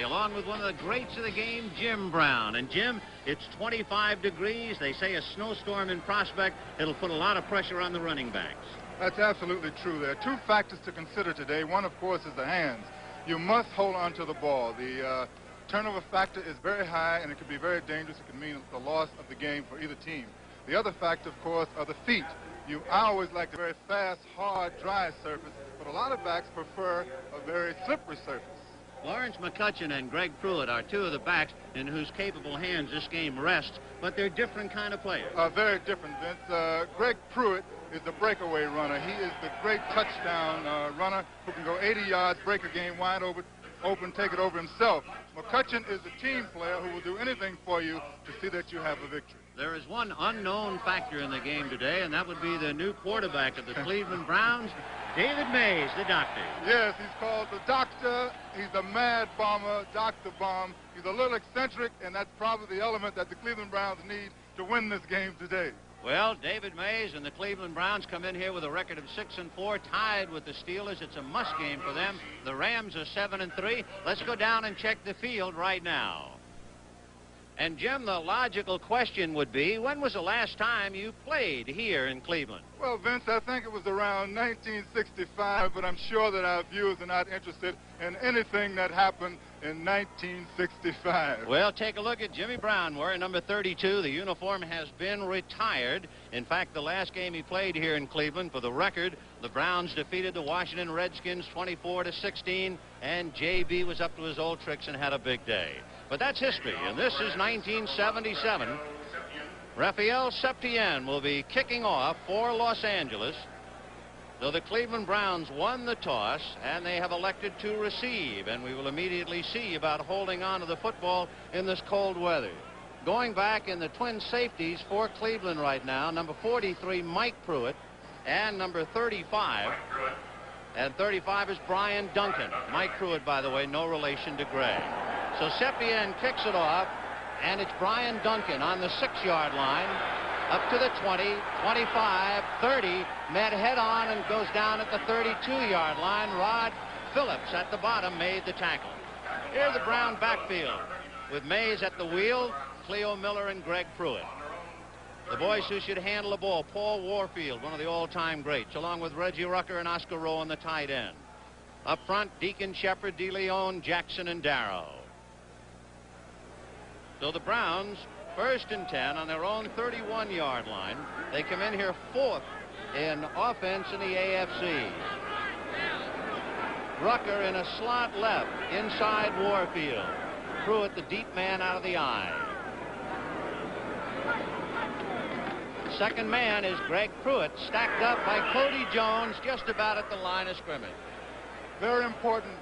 along with one of the greats of the game, Jim Brown. And Jim, it's 25 degrees. They say a snowstorm in prospect. It'll put a lot of pressure on the running backs. That's absolutely true. There are two factors to consider today. One, of course, is the hands. You must hold on to the ball. The turnover factor is very high, and it can be very dangerous. It can mean the loss of the game for either team. The other factor, of course, are the feet. I always like a very fast, hard, dry surface, but a lot of backs prefer a very slippery surface. Lawrence McCutcheon and Greg Pruitt are two of the backs in whose capable hands this game rests, but they're different kind of players. Very different, Vince. Greg Pruitt is the breakaway runner. He is the great touchdown runner who can go 80 yards, break a game wide open, take it over himself. McCutcheon is a team player who will do anything for you to see that you have a victory. There is one unknown factor in the game today, and that would be the new quarterback of the Cleveland Browns, David Mays, the doctor. Yes, he's called the doctor. He's the mad bomber, Dr. Bomb. He's a little eccentric, and that's probably the element that the Cleveland Browns need to win this game today. Well, David Mays and the Cleveland Browns come in here with a record of 6-4, tied with the Steelers. It's a must game for them. The Rams are 7-3. Let's go down and check the field right now. And, Jim, the logical question would be, when was the last time you played here in Cleveland? Well, Vince, I think it was around 1965, but I'm sure that our viewers are not interested in anything that happened in 1965. Well, take a look at Jimmy Brown wearing number 32. The uniform has been retired. In fact, the last game he played here in Cleveland, for the record, the Browns defeated the Washington Redskins 24-16, and JB was up to his old tricks and had a big day. But that's history, and this is 1977. Raphael Septien will be kicking off for Los Angeles. So the Cleveland Browns won the toss, and they have elected to receive, and we will immediately see about holding on to the football in this cold weather. Going back in the twin safeties for Cleveland right now, number 43, Mike Pruitt, and number 35. And 35 is Brian Duncan. Mike Pruitt, by the way, no relation to Greg. So Septien kicks it off, and it's Brian Duncan on the 6-yard line, up to the 20, 25, 30, met head on and goes down at the 32-yard line. Rod Phillips at the bottom made the tackle. Here's the Brown backfield with Mays at the wheel, Cleo Miller and Greg Pruitt. The boys who should handle the ball, Paul Warfield, one of the all-time greats, along with Reggie Rucker and Oscar Rowan, the tight end. Up front, Deacon, Shepard, DeLeon, Jackson, and Darrow. So the Browns, 1st and 10 on their own 31-yard line. They come in here 4th in offense in the AFC. Rucker in a slot left, inside Warfield. Pruitt, the deep man, out of the eye. Second man is Greg Pruitt, stacked up by Cody Jones, just about at the line of scrimmage. Very important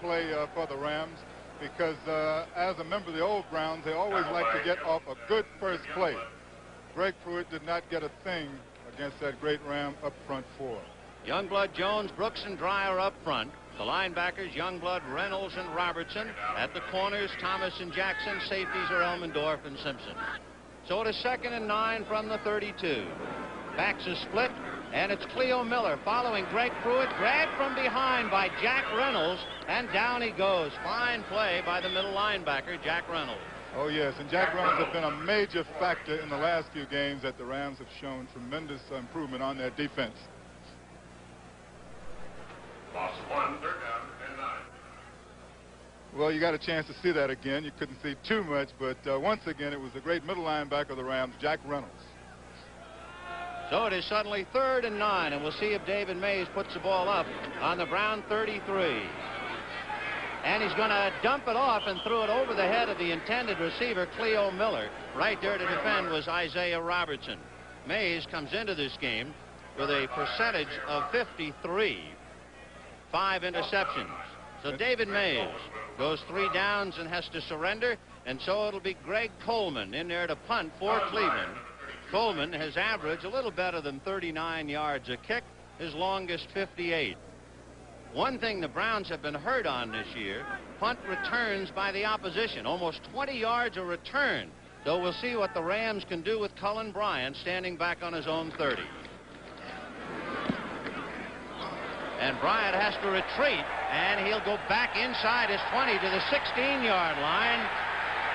play for the Rams, because as a member of the old Browns, they always like to get off a good first play. Greg Pruitt did not get a thing against that great Ram up front four. Youngblood, Jones, Brooks, and Dreyer up front. The linebackers, Youngblood, Reynolds, and Robertson. At the corners, Thomas and Jackson. Safeties are Elmendorf and Simpson. So it is 2nd and 9 from the 32. Backs are split, and it's Cleo Miller following Greg Pruitt, grabbed from behind by Jack Reynolds, and down he goes. Fine play by the middle linebacker, Jack Reynolds. Oh, yes, and Jack Reynolds has been a major factor in the last few games that the Rams have shown tremendous improvement on their defense. Loss 1, 3rd down and 9. Well, you got a chance to see that again. You couldn't see too much, but once again, it was the great middle linebacker of the Rams, Jack Reynolds. So it is suddenly 3rd and 9, and we'll see if David Mays puts the ball up on the Brown 33. And he's going to dump it off and throw it over the head of the intended receiver, Cleo Miller. Right there to defend was Isaiah Robertson. Mays comes into this game with a percentage of 53. 5 interceptions. So David Mays goes 3 downs and has to surrender, and so it'll be Greg Coleman in there to punt for Cleveland. Coleman has averaged a little better than 39 yards a kick, his longest 58. One thing the Browns have been hurt on this year, punt returns by the opposition, almost 20 yards a return. So we'll see what the Rams can do with Cullen Bryant standing back on his own 30. And Bryant has to retreat And he'll go back inside his 20 to the 16-yard line.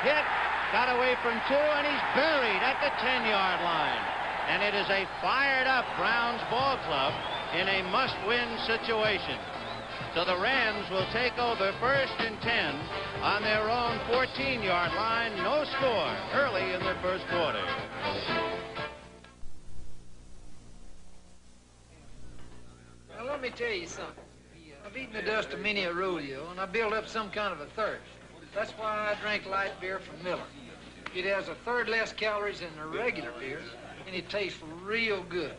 Hit, got away from 2, and he's buried at the 10-yard line. And it is a fired-up Browns ball club in a must-win situation. So the Rams will take over 1st and 10 on their own 14-yard line. No score early in the first quarter. Now, let me tell you something. I've eaten the dust of many a rodeo, and I built up some kind of a thirst. That's why I drink light beer from Miller. It has a third less calories than the regular beer, and it tastes real good.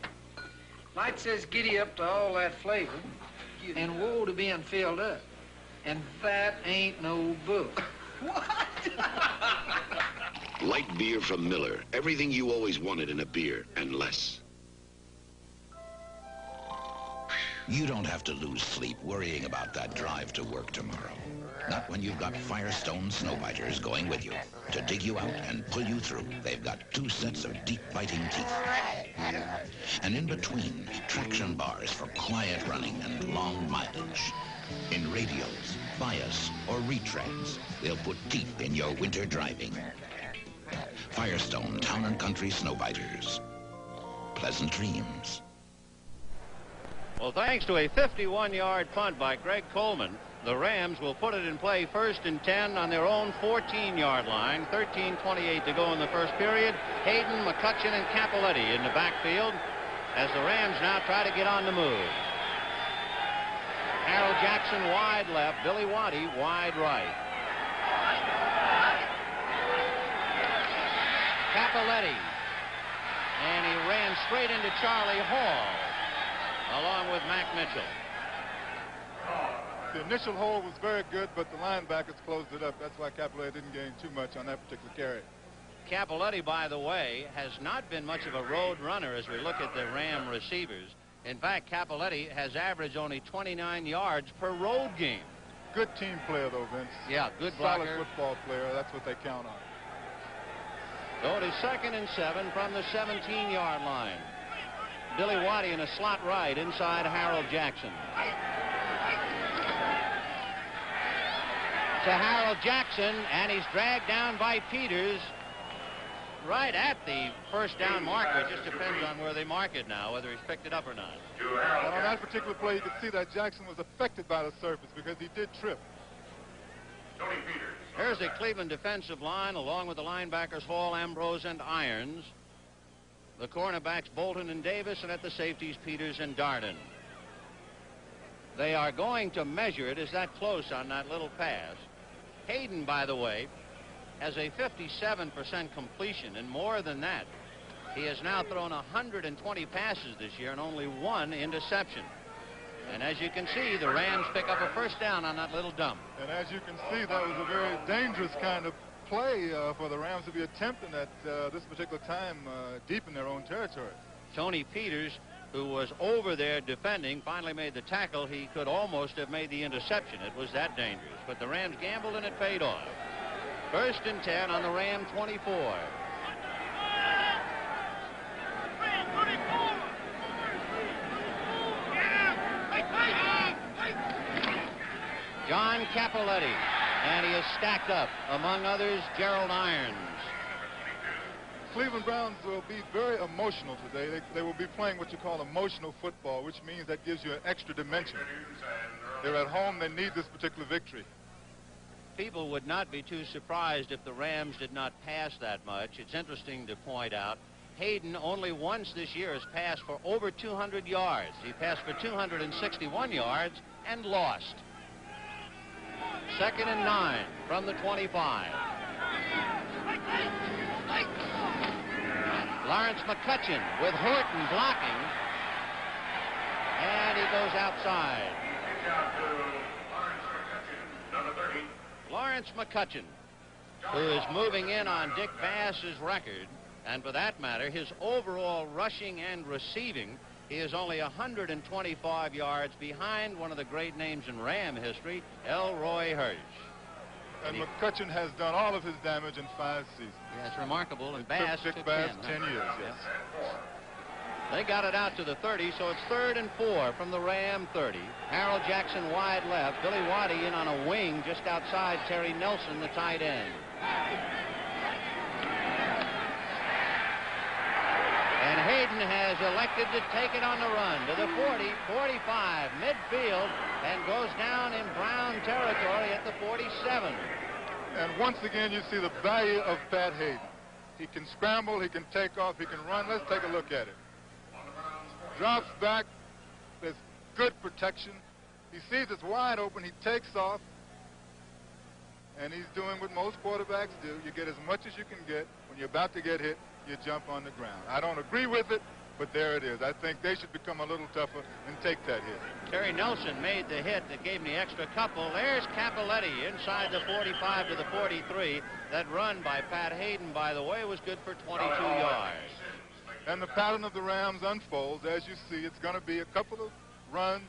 Light says giddy up to all that flavor, and woe to being filled up. And that ain't no book. What? Light beer from Miller. Everything you always wanted in a beer, and less. You don't have to lose sleep worrying about that drive to work tomorrow. Not when you've got Firestone Snowbiters going with you. To dig you out and pull you through, they've got 2 sets of deep-biting teeth. And in between, traction bars for quiet running and long mileage. In radials, bias, or retreads, they'll put teeth in your winter driving. Firestone Town & Country Snowbiters. Pleasant dreams. Well, thanks to a 51-yard punt by Greg Coleman, the Rams will put it in play 1st and 10 on their own 14-yard line. 13:28 to go in the first period. Hayden, McCutcheon, and Capoletti in the backfield as the Rams now try to get on the move. Harold Jackson wide left, Billy Waddy wide right. Capoletti, and he ran straight into Charlie Hall along with Mac Mitchell. The initial hold was very good, but the linebackers closed it up. That's why Capoletti didn't gain too much on that particular carry. Capoletti, by the way, has not been much of a road runner as we look at the Ram receivers. In fact, Capoletti has averaged only 29 yards per road game. Good team player, though, Vince. Yeah, good blocker. Solid football player. That's what they count on. So it is 2nd and 7 from the 17-yard line. Billy Waddy in a slot right inside Harold Jackson. To Harold Jackson, and he's dragged down by Peters right at the first down marker. It just depends on where they mark it now, whether he's picked it up or not. But on that particular play, you could see that Jackson was affected by the surface because he did trip. Here's the Cleveland defensive line, along with the linebackers Hall, Ambrose, and Irons. The cornerbacks Bolton and Davis, and at the safeties Peters and Darden. They are going to measure it as that close on that little pass. Hayden, by the way, has a 57% completion, and more than that, he has now thrown 120 passes this year and only 1 interception. And as you can see, the Rams pick up a first down on that little dump. And as you can see, that was a very dangerous kind of play for the Rams to be attempting at this particular time deep in their own territory. Tony Peters, who was over there defending, finally made the tackle. He could almost have made the interception. It was that dangerous. But the Rams gambled, and it paid off. 1st and 10 on the Ram 24. John Capoletti, and he is stacked up, among others, Gerald Irons. Cleveland Browns will be very emotional today. They will be playing what you call emotional football, which means that gives you an extra dimension. They're at home. They need this particular victory. People would not be too surprised if the Rams did not pass that much. It's interesting to point out Hayden only once this year has passed for over 200 yards. He passed for 261 yards and lost. 2nd and 9 from the 25. Lawrence McCutcheon with Horton blocking, and he goes outside. Lawrence McCutcheon, who is moving in on Dick Bass's record, and for that matter, his overall rushing and receiving. He is only 125 yards behind one of the great names in Ram history, Elroy Hirsch. And McCutcheon has done all of his damage in 5 seasons. Yeah, it's remarkable. And Bass Dick took Bass 10 years, yes. They got it out to the 30, so it's 3rd and 4 from the Ram 30. Harold Jackson wide left. Billy Waddy in on a wing just outside Terry Nelson, the tight end. And Hayden has elected to take it on the run to the 40, 45, midfield, and goes down in Brown territory at the 47. And once again, you see the value of Pat Hayden. He can scramble, he can take off, he can run. Let's take a look at it. Drops back. There's good protection. He sees it's wide open. He takes off. And he's doing what most quarterbacks do. You get as much as you can get. When you're about to get hit, you jump on the ground. I don't agree with it, but there it is. I think they should become a little tougher and take that hit. Terry Nelson made the hit that gave him the extra couple. There's Capoletti inside the 45 to the 43. That run by Pat Hayden, by the way, was good for 22 yards. And the pattern of the Rams unfolds. As you see, it's going to be a couple of runs,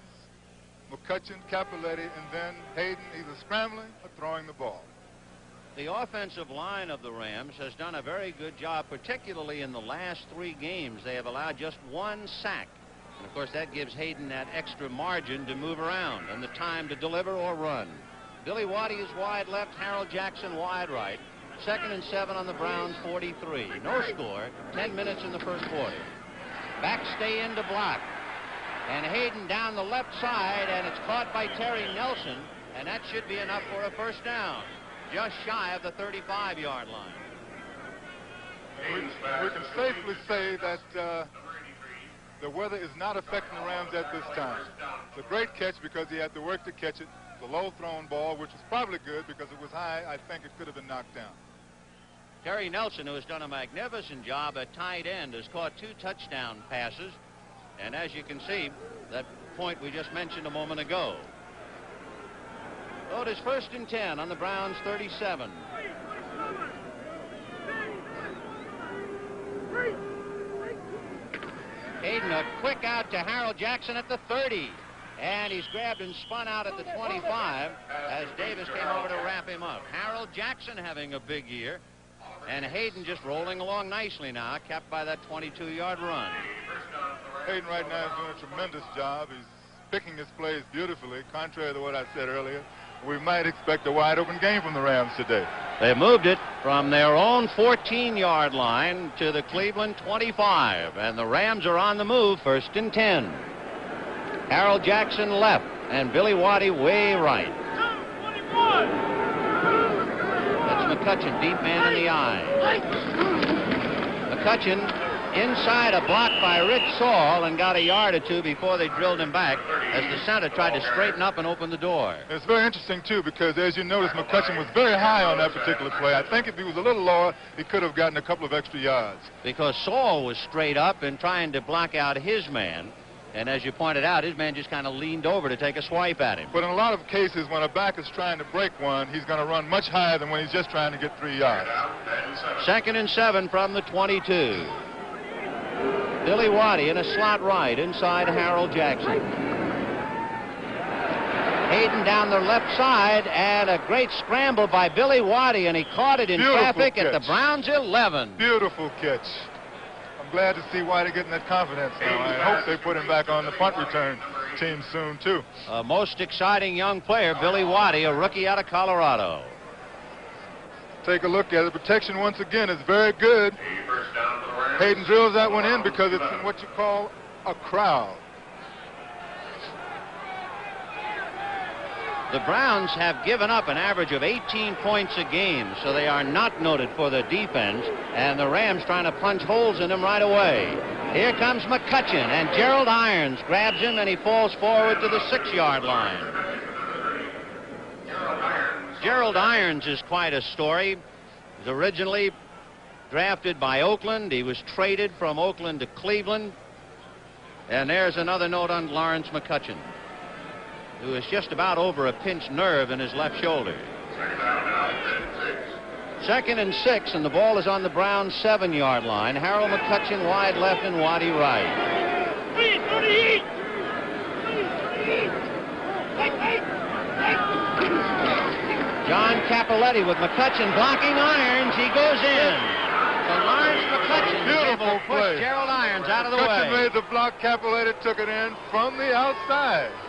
McCutcheon, Capoletti, and then Hayden either scrambling or throwing the ball. The offensive line of the Rams has done a very good job, particularly in the last 3 games. They have allowed just 1 sack. And, of course, that gives Hayden that extra margin to move around and the time to deliver or run. Billy Waddy is wide left, Harold Jackson wide right. 2nd and 7 on the Browns 43. No score, 10 minutes in the first quarter. Back stay in to block. And Hayden down the left side, and it's caught by Terry Nelson, and that should be enough for a first down. Just shy of the 35-yard line. We can safely say that the weather is not affecting the Rams at this time. It's a great catch because he had to work to catch it. The low thrown ball, which was probably good because it was high. I think it could have been knocked down. Terry Nelson, who has done a magnificent job at tight end, has caught 2 touchdown passes. And as you can see, that point we just mentioned a moment ago. So it is 1st and 10 on the Browns 37. Hayden, a quick out to Harold Jackson at the 30. And he's grabbed and spun out at the 25 as Davis came over to wrap him up. Harold Jackson having a big year. And Hayden just rolling along nicely now, kept by that 22-yard run. Hayden right now is doing a tremendous job. He's picking his plays beautifully, contrary to what I said earlier. We might expect a wide-open game from the Rams today. They moved it from their own 14-yard line to the Cleveland 25, and the Rams are on the move, 1st and 10. Harold Jackson left, and Billy Waddy way right. That's McCutcheon, deep man in the eye. McCutcheon inside a block by Rich Saul and got a yard or 2 before they drilled him back as the center tried to straighten up and open the door. It's very interesting, too, because as you notice, McCutcheon was very high on that particular play. I think if he was a little lower, he could have gotten a couple of extra yards. Because Saul was straight up and trying to block out his man. And as you pointed out, his man just kind of leaned over to take a swipe at him. But in a lot of cases, when a back is trying to break one, he's going to run much higher than when he's just trying to get 3 yards. 2nd and 7 from the 22. Billy Waddy in a slot right inside Harold Jackson. Hayden down the left side, and a great scramble by Billy Waddy, and he caught it in traffic at the Browns 11. Beautiful catch. I'm glad to see Waddy getting that confidence now. I hope they put him back on the punt return team soon, too. A most exciting young player, Billy Waddy, a rookie out of Colorado. Take a look at it. Protection once again is very good. Hayden drills that one in because it's in what you call a crowd. The Browns have given up an average of 18 points a game, so they are not noted for their defense, and the Rams trying to punch holes in them right away. Here comes McCutcheon, and Gerald Irons grabs him, and he falls forward to the 6-yard line. Gerald Irons is quite a story. He was originally drafted by Oakland. He was traded from Oakland to Cleveland. And there's another note on Lawrence McCutcheon, who is just about over a pinched nerve in his left shoulder. 2nd and 6, and the ball is on the Browns 7-yard line. Harold McCutcheon wide left and Waddy right. John Capoletti with McCutcheon blocking Irons. He goes in. So Lawrence McCutcheon McCutcheon was able to push play. Gerald Irons out of the McCutcheon way. made the block. Capoletti took it in from the outside.